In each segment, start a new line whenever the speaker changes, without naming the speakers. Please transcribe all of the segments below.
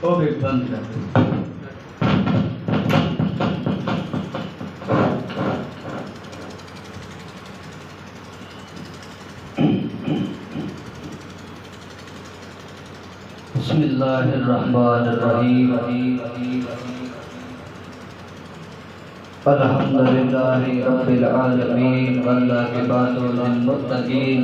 وہ بھی بند کر دیں۔ بسم اللہ الرحمن الرحیم، الحمدللہ رب العالمین، والعاقبۃ للمتقین،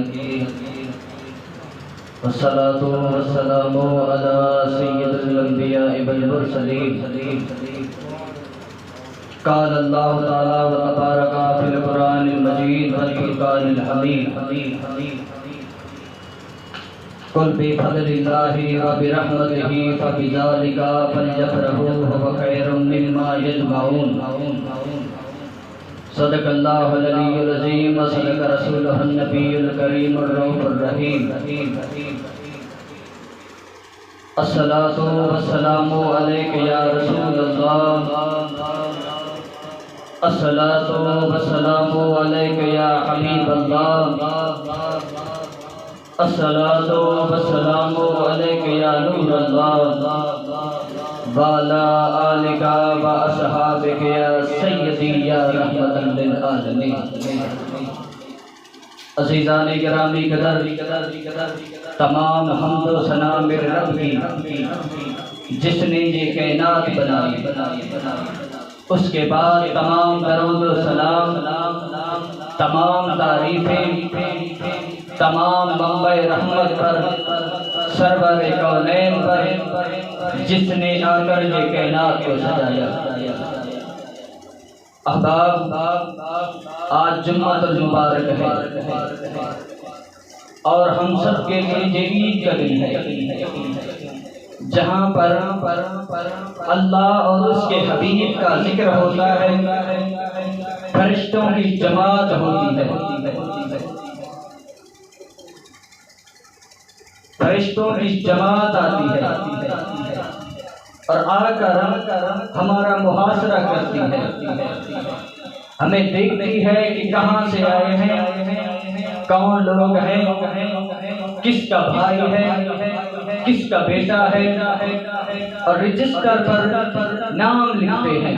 والصلاۃ والسلام علی سید الانبیاء والمرسلین۔ قال اللہ تعالی وتبارک فی القرآن المجید والفرقان الحمید، قل بفضل اللہ وبرحمتہ فبذلک فلیفرحوا هو خیر مما یجمعون۔ صدق اللہ العلی العظیم وصدق رسولہ النبی الکریم الرؤوف الرحیم۔ الصلاۃ والسلام علیک یا رسول اللہ، الصلاۃ والسلام علیک یا حبیب اللہ، الصلاۃ والسلام علیک یا نور اللہ، وعلی آلک واصحابک یا سیدی یا رحمۃ للعالمین۔ عزیزان گرامی قدر، تمام حمد و ثنا میرے رب کی جس نے یہ کائنات بنائی، اس کے بعد تمام درود و سلام، تمام تعریفیں تمام منبع رحمت پر، سرور کونین پر، جس نے آ کر یہ کائنات کو سجایا۔ احباب، آج جمعۃ المبارک ہے اور ہم سب کے لیے یہ عید کا دن ہے، جہاں پر اللہ اور اس کے حبیب کا ذکر ہوتا ہے، فرشتوں کی جماعت ہوتی ہے، فرشتوں کی جماعت آتی ہے اور آ کر ہمارا محاصرہ کرتی ہے، ہمیں دیکھتی ہے کہ کہاں سے آئے ہیں، کون لوگ ہیں، کس کا بھائی ہے، کس کا بیٹا ہے، اور رجسٹر پر نام لکھتے ہیں،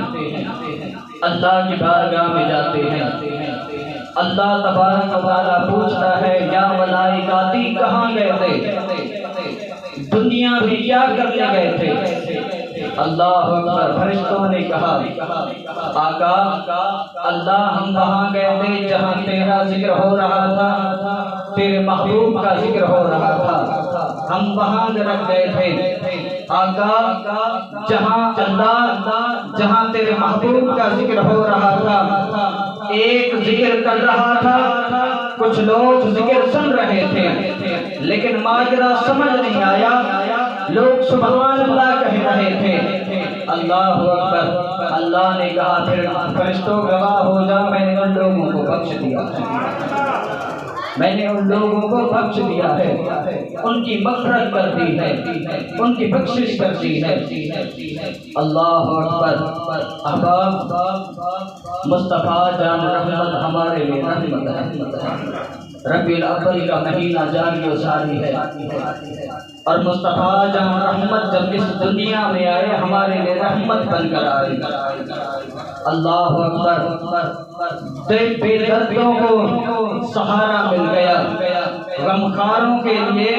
اللہ کی بارگاہ میں جاتے ہیں۔ اللہ تبارک و تعالیٰ پوچھتا ہے یا ملائکاتی کہاں گئے تھے، دنیا میں کیا کرنے گئے تھے؟ اللہ اکبر، فرشتوں نے کہا آقا اللہ ہم وہاں گئے تھے جہاں تیرا ذکر ہو رہا تھا، تیرے محبوب کا ذکر ہو رہا تھا، ہم وہاں رکھ گئے تھے آقا جہاں تیرے محبوب کا ذکر ہو رہا تھا، ایک ذکر کر رہا تھا، کچھ لوگ ذکر سن رہے تھے لیکن ماجرا سمجھ نہیں آیا، لوگ سبحان اللہ کہہ رہے تھے۔ اللہ اکبر، اللہ نے کہا پھر فرشتوں گواہ ہو جاؤ، میں نے ان لوگوں کو بخش دیا ہے، میں نے ان لوگوں کو بخش دیا ہے، ان کی مغفرت کر دی ہے، ان کی بخشش کر دی ہے۔ اللہ اکبر۔ احباب، مصطفیٰ جان رحمت ہمارے لیے رحمت ہے، ربیع الاول کا مہینہ جاری و ساری ہے، اور مصطفیٰ جان رحمت جب اس دنیا میں آئے ہمارے لیے رحمت بن کر آئے۔ اللہ اکبر۔ بے دردوں کو سہارا مل گیا، غمخاروں کے لیے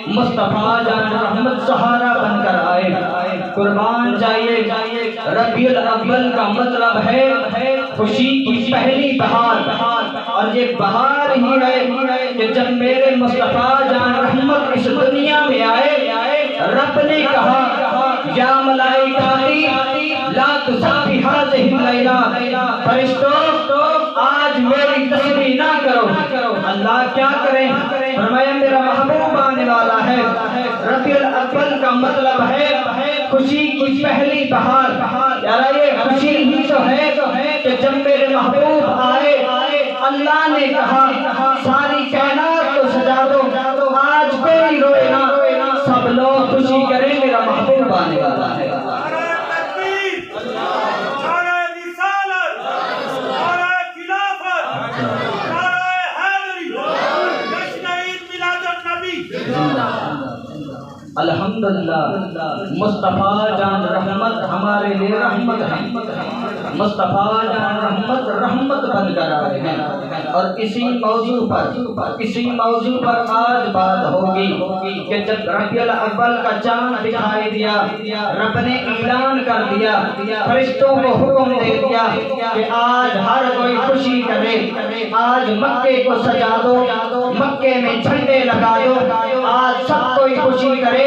مصطفیٰ جان رحمت سہارا بن کر آئے۔ قربان جائیے، ربیع الاول کا مطلب ہے خوشی کی پہلی بہار، اور یہ بہار ہی ہے کہ جب میرے مصطفیٰ جان رحمت اس دنیا میں آئے، رب نے کہا یا ملائکاتی لا تسبح هذه الليلہ، فرشتوں آج میری تسبیح نہ کرو۔ اللہ کیا کریں؟ فرمایا میرا محبوب آنے والا ہے۔ ربیع الاول کا مطلب ہے خوشی کی پہلی بہار، یار یہ خوشی ہی تو ہے کہ جب میرے محبوب آئے، اللہ نے کہا ساری کائنات کو سجا دو، آج کوئی روئے نہ، سب لوگ خوشی کریں، میرا محبوب آنے والا ہے۔ الحمد الحمدللہ مصطفیٰ جان رحمت ہمارے لیے رحمت ہے، مصطفیٰ جان رحمت بن کر آئے ہیں۔ اور اسی موضوع پر آج بات ہوگی کہ جب ربیع الاول کا چاند دکھائی دیا، رب نے اعلان کر دیا، فرشتوں کو حکم دے دیا کہ آج ہر کوئی خوشی کرے، آج مکے کو سجا دو، مکے میں جھنڈے لگا دو، آج سب کوئی خوشی کرے۔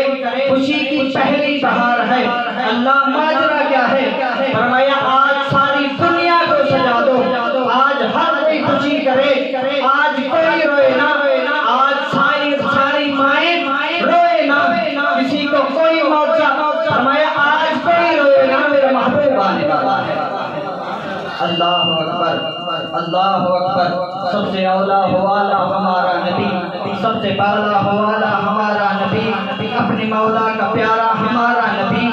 خوشی کی پہلی بہار ہے۔ اللہ ماجرا کیا ہے؟ فرمایا آج ساری دنیا کو سجا دو، آج ہر کوئی خوشی کرے، آج کوئی روئے نہ، آج ساری مائیں روئے نہ، کسی کو کوئی موجہ۔ فرمایا آج کوئی روئے نہ، میرا محبوب آنے والا ہے۔ اللہ اکبر، اللہ اکبر۔ سب سے اولا ہو والا ہمارا نبی، سب سے بالا ہو والا ہمارا نبی، اپنے مولا کا پیارا ہمارا نبی،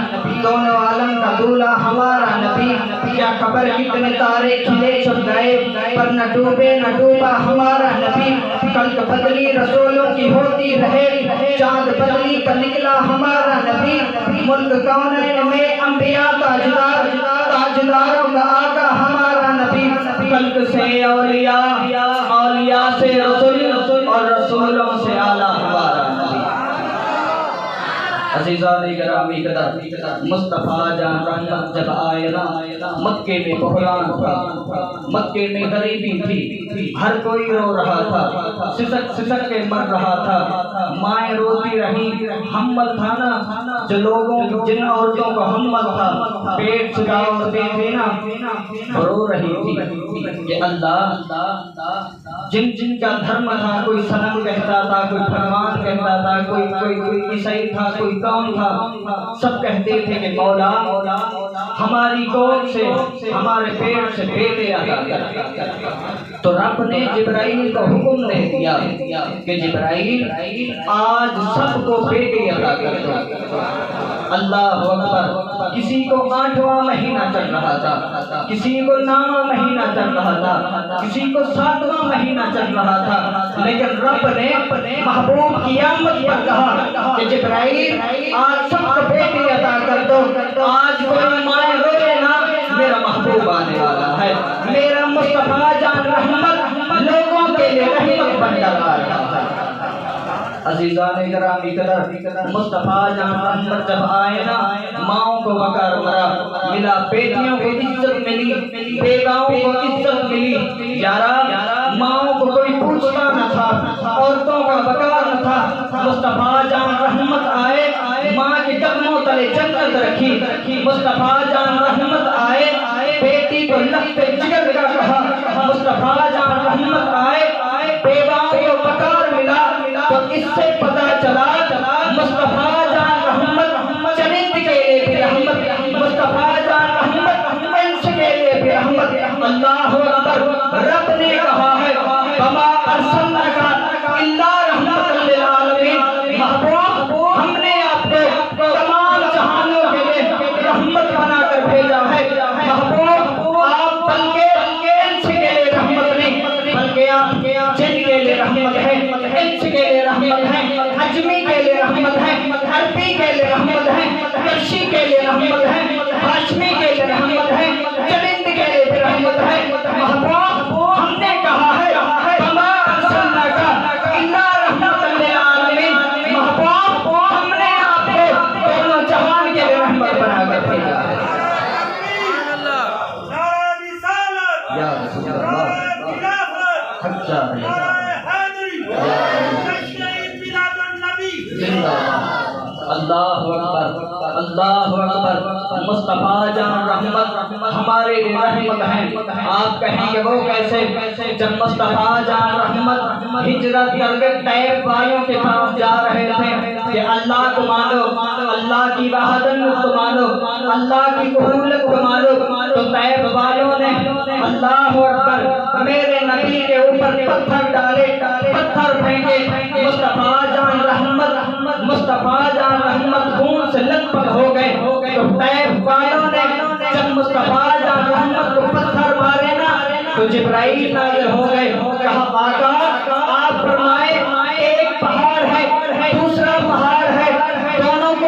دونوں عالم کا دولہا ہمارا نبی۔ کیا خبر کتنے تارے کھلے چھپ گئے، پر نہ ڈوبے نہ ڈوبا ہمارا نبی۔ کلک بدلی رسولوں کی ہوتی رہے، چاند بدلی پر نکلا ہمارا نبی۔ ملک کونین میں انبیاء تاجداروں کا آقا ہمارا نبی۔ کلک سے اولیاء، اولیاء سے رسول، اور رسولوں سے اعلیٰ ہمارا نبی۔ عزیزان گرامی قدر، مصطفیٰ جان رحمت جب آئے نا، مکے میں بحران تھا، مکے میں غریبی تھی، ہر کوئی رو رہا تھا، سسک کے مر رہا تھا، مائیں روتی رہی۔ حمل تھا نا جو لوگوں، جن عورتوں کو حمل تھا، پیٹ چھدا عورتیں تھیں نا، رو رہی تھی کہ اللہ جن کا دھرم تھا، کوئی صنم کہتا تھا، کوئی بھگوان کہتا تھا، کوئی عیسائی تھا، کوئی کون تھا، سب کہتے تھے کہ مولا ہماری گود سے، ہمارے پیٹ سے بیٹے عطا کر۔ تو رب نے جبرائیل کو حکم دے دیا کہ جبرائیل آج سب کو بیٹے عطا کر دو۔ اللہ اکبر۔ کسی کو 8واں مہینہ چل رہا تھا، کسی کو 9واں مہینہ چل رہا تھا، کسی کو 7واں مہینہ چل رہا تھا، لیکن رب نے محبوب کی آمد پر کہا کہ جبرائیل آج سب کو بیٹی عطا کر دو۔ آج کوئی مائیں روئے نہ، میرا محبوب آنے والا ہے، میرا مصطفیٰ جان رحمت لوگوں کے لیے رحمت بن کر آ رہا ہے۔ عزیزان گرامی قدر، مصطفیٰ جان رحمت جب آئے نا، ماؤں کو وقار ملا، بیٹیوں کو عزت ملی، بیواؤں کو عزت ملی۔ یارا ماؤں کو کوئی پوچھتا نہ تھا، عورتوں کا وقار نہ تھا۔ مصطفیٰ جان رحمت آئے، ماں کے قدموں تلے جنت رکھی۔ مصطفیٰ جان رحمت آئے، بیٹی کو لخت جگر کا کہا۔ مصطفیٰ جان رحمت آئے، بیواؤں کو وقار ملا۔ تو اس سے پتہ چلا مصطفیٰ جان رحمت چرند کے لیے بھی رحمت، مصطفیٰ جان رحمت انس کے لیے بھی رحمت۔ اللہ اکبر۔ رب نے کہا ہے وما ارسلناک الا رحمۃ للعالمین۔ محبوب ہم نے آپ کو تمام جہانوں کے لیے رحمت بنا کر بھیجا ہے۔ محبوب آپ بلکہ انس کے لیے رحمت نہیں، بلکہ آپ جن کے لیے رحمت ہے، انس کے لیے رحمت ہے، حجمی کے لیے رحمت ہے، عربی کے لیے رحمت ہے، کرشی کے لیے رحمت ہے، ہاشمی کے لیے رحمت ہے، چرند کے لیے بھی رحمت ہے۔ محبوب ہم نے کہا ہے وما ارسلناک الا رحمۃ للعالمین۔ محبوب ہم نے آپ کو دونوں جہان کے لیے رحمت بنا کر بھیجا ہے۔ یا رسول اللہ حجا اللہ اکبر، اللہ اکبر۔ مصطفیٰ جان رحمت ہمارے لیے رحمت ہے۔ آپ کہیں گے وہ کیسے؟ جب مصطفیٰ جان رحمت ہجرت کر کے طیب والوں کے پاس جا رہے تھے کہ اللہ کو مانو، اللہ کی وحدانیت کو مانو، اللہ کی قبولیت کو مانو، تو طیب والوں نے اللہ اکبر میرے نبی کے اوپر پتھر ڈالے، پتھر پھینکے۔ مصطفیٰ جان رحمت خون سے لت پت ہو گئے۔ تو طیب والوں نے جب مصطفیٰ جان رحمت کو پتھر مارے نا، تو جبرائیل نازل ہو گئے۔ کہا آقا آپ فرمائے ایک پہاڑ ہے، دوسرا پہاڑ ہے، دونوں کو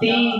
3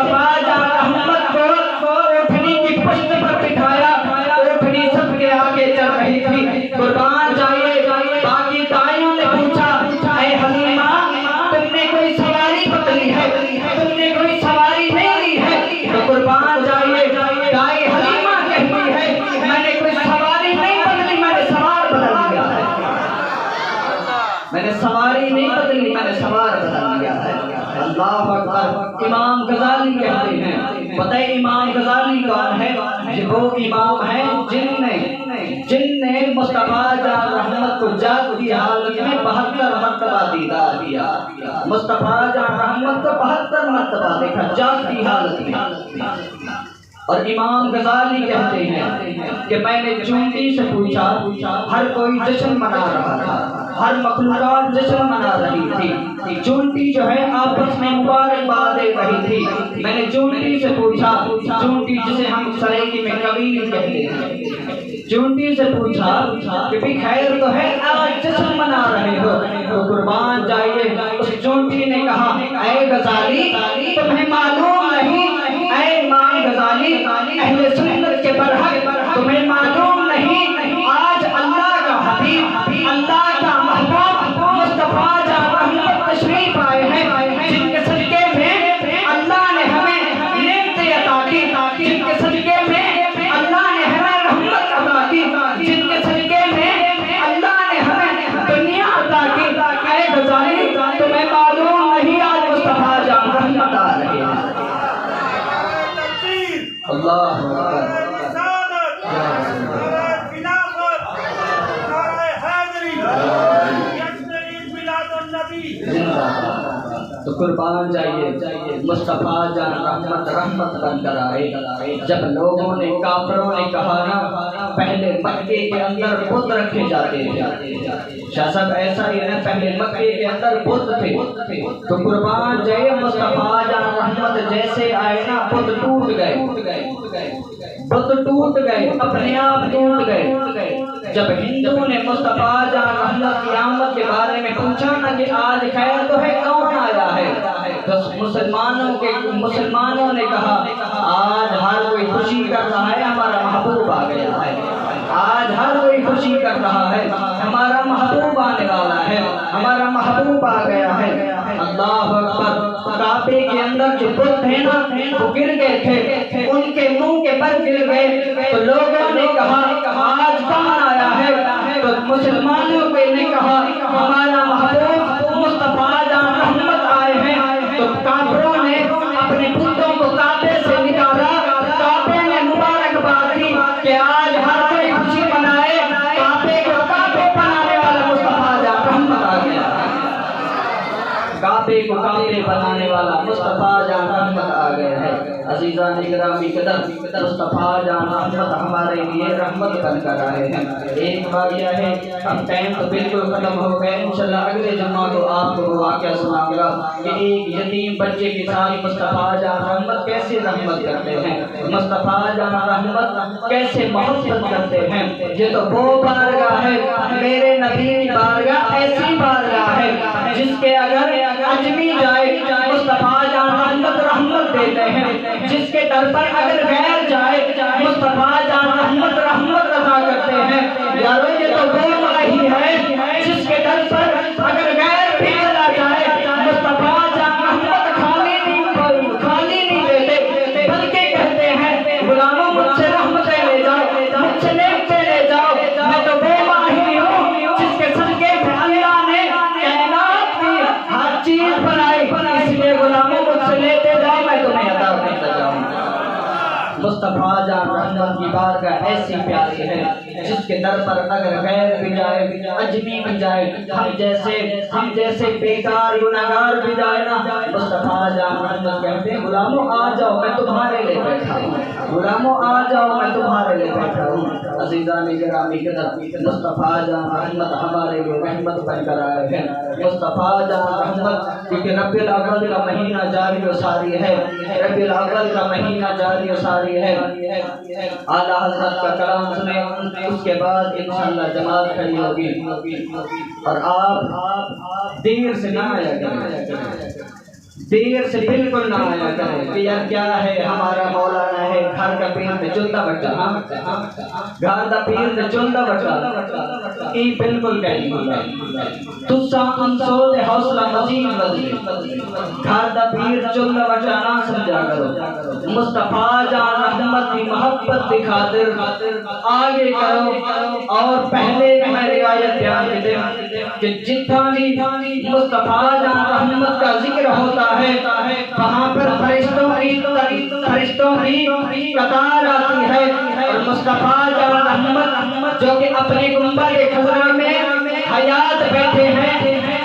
مصطفیٰ جان رحمت کو اٹھنی کی پشت پر بٹھایا، اٹھنی سب کے آگے چل رہی تھی۔ قربان جائیے باقی دائیوں نے پوچھا اے حلیمہ تم نے کوئی سواری بدلی ہے، تم نے کوئی سواری نہیں لی ہے؟ تو قربان جائیے دائی حلیمہ کہتی ہے میں نے کوئی سواری نہیں بدلی، میں نے سوار بدل لیا ہے، میں نے سواری نہیں بدلی، میں نے سوار بدل لیا ہے۔ اللہ اکبر۔ امام غزالی کہتے ہیں، پتہ ہے امام غزالی کون ہے؟ یہ وہ امام ہیں جن نے مصطفیٰ جان رحمت کو جاگتی حالت میں 72 مرتبہ دیدار کیا۔ مصطفیٰ جان رحمت کو 72 مرتبہ دیکھا جاگتی حالت میں۔ اور امام غزالی کہتے ہیں کہ میں نے چونٹی سے پوچھا، ہر کوئی جشن منا رہا تھا، ہر مخلوقات جشن منا رہی تھی، چونٹی جو ہے آپس میں مبارکباد دے رہی تھی۔ میں نے چونٹی سے پوچھا، چونٹی جسے ہم سریکی میں قبیل کہتے ہیں، چونٹی سے پوچھا کہ بھی خیر تو ہے آج جشن منا رہے ہو؟ تو قربان جائیے اس چونٹی نے کہا اے غزالی تمہیں معلوم نہیں، اے امام غزالی اہل سنت کے برحق تمہیں معلوم نہیں، آج اللہ کا حبیب اللہ کا محبوب مصطفیٰ جان رحمت تشریف آئے ہیں، جن کے صدقے میں اللہ نے ہمیں نعمتیں عطا کی، جن کے صدقے میں اللہ نے ہمیں رحمت عطا کی، جن کے صدقے میں اللہ نے ہمیں دنیا عطا کی۔ اے غزالی تمہیں معلوم نہیں آج مصطفیٰ جان رحمت آ رہے ہیں۔ اللہ تو قربان جائیے مصطفیٰ جان رحمت بن کر آئے۔ جب لوگوں نے کافروں نے کہا نا پہلے مکے کے اندر بت رکھے جاتے تھے، شاہ صاحب ایسا ہی ہے، پہلے مکے کے اندر بت تھے، تو قربان جائیے مصطفیٰ جان رحمت جیسے آئے نا بت ٹوٹ گئے، بت ٹوٹ گئے، اپنے آپ ٹوٹ گئے۔ جب ہندو نے مصطفیٰ جان رحمت کی آمد کے بارے میں پوچھا نا کہ آج خیر تو ہے کون آیا ہے، تو مسلمانوں نے کہا آج ہر کوئی خوشی کر رہا ہے ہمارا محبوب آ گیا ہے، آج ہر کوئی خوشی کر رہا ہے ہمارا محبوب آنے والا ہے، ہمارا محبوب آ گیا ہے۔ اللہ اکبر۔ کعبے کے اندر جو بت تھے نا وہ گر گئے تھے، ان کے منہ کے پر گر گئے، تو لوگوں نے کہا آج کون آیا ہے؟ تو مسلمانوں نے کہا ہمارا محبوب مصطفیٰ جان رحمت آئے ہیں۔ تو کافروں نے اپنے بتوں کو کعبے سے نکالا، کعبے نے مبارکباد دی کہ آج ہر کوئی خوشی منائے، کعبے کو کعبے بنانے والا مصطفیٰ جان رحمت آ گیا، کعبے کو کعبے بنانے والا مصطفیٰ جان رحمت آ گیا ہے۔ عزیزان اکرامی قدر مصطفیٰ جان رحمت ہمارے لیے رحمت بن کر آئے ہیں۔ ایک واقعہ ہے، اب ٹائم تو بالکل ختم ہو گئے، انشاءاللہ اگلے جمعہ کو آپ کو واقعہ سناؤں گا کہ ایک یتیم بچے کے ساتھ مصطفیٰ جان رحمت کیسے رحمت کرتے ہیں، مصطفیٰ جان رحمت کیسے محبت کرتے ہیں۔ یہ تو وہ بارگاہ ہے، میرے نبی کی بارگاہ ایسی بارگاہ ہے جس کے اگر اجمی جائے مصطفیٰ جان رحمت دیتے ہیں، جس کے در پر اگر غیر جائے مصطفیٰ جان رحمت عطا کرتے ہیں۔ یارو یہ تو وہ ماہی ہے جس کے در پر اگر غیر بھی چلا جائے مصطفیٰ جان رحمت خالی نہیں دیتے، بلکہ کہتے ہیں غلاموں مجھ سے رحمتیں لے جاؤ، مجھ سے نعمتیں لے جاؤ، میں تو وہ ماہی ہوں جس کے صدقے میں اللہ نے کائنات کی ہر چیز بنائی، اس لیے غلاموں مجھ سے لیتے جاؤ میں تمہیں عطا کرتا جاؤں۔ مصطفیٰ جان رحمت کی بارگاہ ایسی پیاری ہے جس کے در پر اگر غیر بھی جائے، اجمی بھی جائے، ہم جیسے بیکار گناہگار بھی جائے نا، مصطفیٰ جان رحمت کہتے ہیں غلاموں آ جاؤ میں تمہارے لئے بیٹھا ہوں، غلاموں آ جاؤ میں تمہارے لئے بیٹھا ہوں۔ عزیزان گرامی قدر مصطفیٰ جان رحمت ہمارے لیے رحمت بن کر آئے ہیں۔ مصطفیٰ جان رحمت کیونکہ ربیع الاول کا مہینہ جاری و ساری ہے، ربیع الاول کا مہینہ جاری و ساری ہے۔ اعلیٰ حضرت کا کلام سنے، اس کے بعد انشاءاللہ جماعت کھڑی ہوگی، اور آپ دیر سے نہ آیا کریں، دیر سے بالکل نہ آیا کرے کہ یار کیا ہے ہمارا مولانا ہے گھر کا پیر تے چلتا بچہ گھر دا پیر تے چلتا بچہ یہ بالکل کہیں تسا انسو دے حوصلہ مزید مزید گھر دا پیر چلتا بچہ نہ سمجھا کرو مصطفیٰ جان رحمت کی محبت کی خاطر آگے کرو اور پہلے میں روایت بیان کی کہ جتنا بھی مصطفیٰ جان رحمت کا ذکر ہوتا ہے وہاں پر فرشتوں کی قطار آتی ہے اور مصطفیٰ جان رحمت جو کہ اپنے گنبد خضرا میں حیات بیٹھے ہیں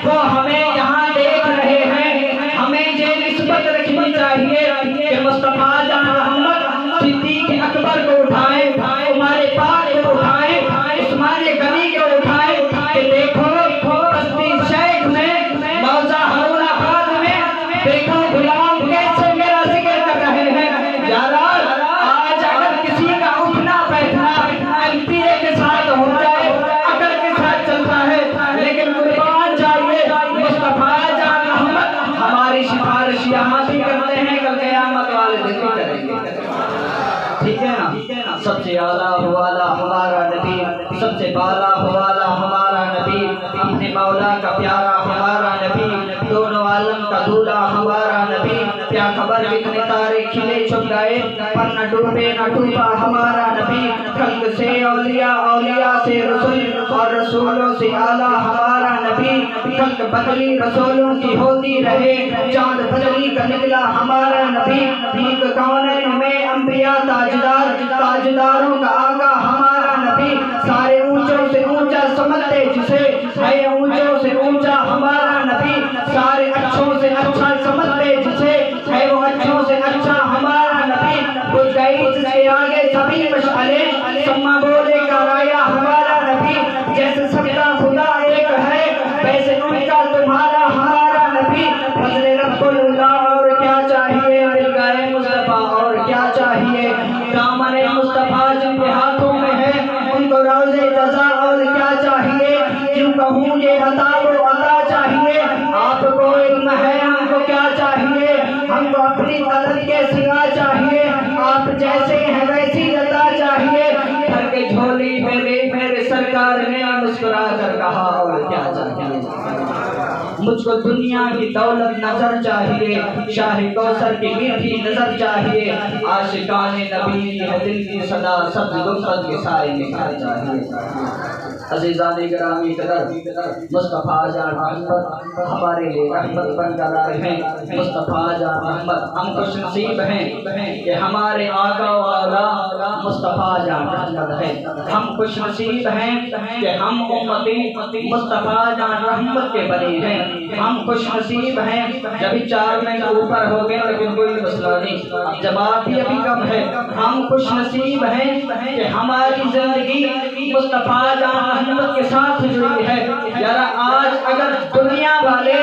وہ ہمیں یہاں دیکھ رہے ہیں ہمیں یہ نسبت رکھنی چاہیے کہ مصطفیٰ جان رحمت صدیق اکبر کو اٹھائیں عمر پاک کو اٹھائیں عثمان غنی کو اٹھائیں کہ دیکھو بستی شیخ میں موضع ہارون آباد میں دیکھو غلام کیسے میرا ذکر کر رہے ہیں یارا آج اگر کسی کا اٹھنا بیٹھنا ایم پی اے کے ساتھ ہو جائے اگر کے ساتھ چلتا ہے لیکن قربان جائیے مصطفیٰ جان رحمت ہماری سفارش یہاں بھی کرتے ہیں کل قیامت والے دن بھی کریں گے ٹھیک ہے نا سب سے اعلیٰ والا ہمارا نبی سب سے بالا والا ہمارا نبی اپنے مولا کا پیارا ہمارا نبی دونوں عالم کا دولہ ہمارا نبی کیا خبر کتنے تارے کھلے چھپ گئے پر نہ ڈوبے نہ ڈوبا ہمارا نبی خلق سے اولیاء اولیاء سے رسول اور رسولوں سے اعلیٰ ہمارا نبی خلق بدلی رسولوں کی ہوتی رہے چاند بدلی کا نکلا ہمارا نبی ملک کونین میں انبیاء تاجداروں کا آقا ہمارا نبی سارے اونچوں سے اونچا سمجھتے جسے ہے اونچوں سے اونچا ہمارا نبی سارے اچھوں سے اچھا سمجھتے جسے ہے وہ اچھوں سے اچھا ہمارا نبی کچھ گئی جس کے آگے سبھی مشعلے سما بولے کا رایا ہمارا نبی جیسے سب کا خدا ایک ہے ویسے ان کا تمہارا ہمارا نبی فضل رب اللہ اور کیا چاہیے ملگائے مصطفیٰ اور کیا چاہیے دامن مصطفیٰ جن کے ہاتھوں میں ہے ان کو روز جزا اور کیا چاہیے کیوں کہوں یہ عطا و عطا چاہیے آپ کو علم ہے ہم کو کیا چاہیے ہم کو اپنی طلب کے سوا چاہیے آپ جیسے ہیں ویسی عطا چاہیے گھر کے جھولی میں میرے سرکار نے مسکرا کر کہا اور کیا چاہیے مجھ کو دنیا کی دولت نظر چاہیے شاہ کوثر کی میٹھی نظر چاہیے عاشقان نبی ہے دل کی صدا سب گنبد کے سائے میں گھر چاہیے عزیزان گرامی قدر مصطفیٰ جان رحمت ہمارے لیے رحمت بن کر آئے ہیں مصطفیٰ جان رحمت ہم خوش نصیب ہیں کہ ہمارے آقا و اولا مصطفیٰ جان رحمت ہے ہم خوش نصیب ہیں کہ ہم امتی مصطفیٰ جان رحمت کے بنے ہیں ہم خوش نصیب ہیں جب 4 مہینے اوپر ہو گئے لیکن کوئی مسئلہ نہیں جواب بھی ابھی کم ہے ہم خوش نصیب ہیں کہ ہماری زندگی مصطفیٰ جان رحمت کے ساتھ جڑی ہے یارا آج اگر دنیا والے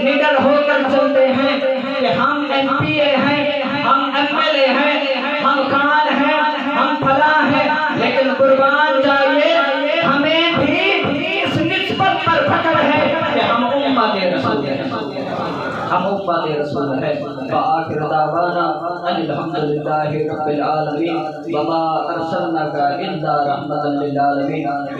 نڈر ہو کر چلتے ہیں کہ ہم ایم پی اے ہیں ہم ایم ایل اے ہیں ہم خان ہیں ہم فلاں ہیں لیکن قربان جائیے ہمیں بھی اس نسبت پر فخر ہے کہ ہم امت رسول ہیں ہم امت رسول ہیں وآخر دعوانا ان الحمدللہ رب العالمین وما ارسلناک الا رحمتا للعالمین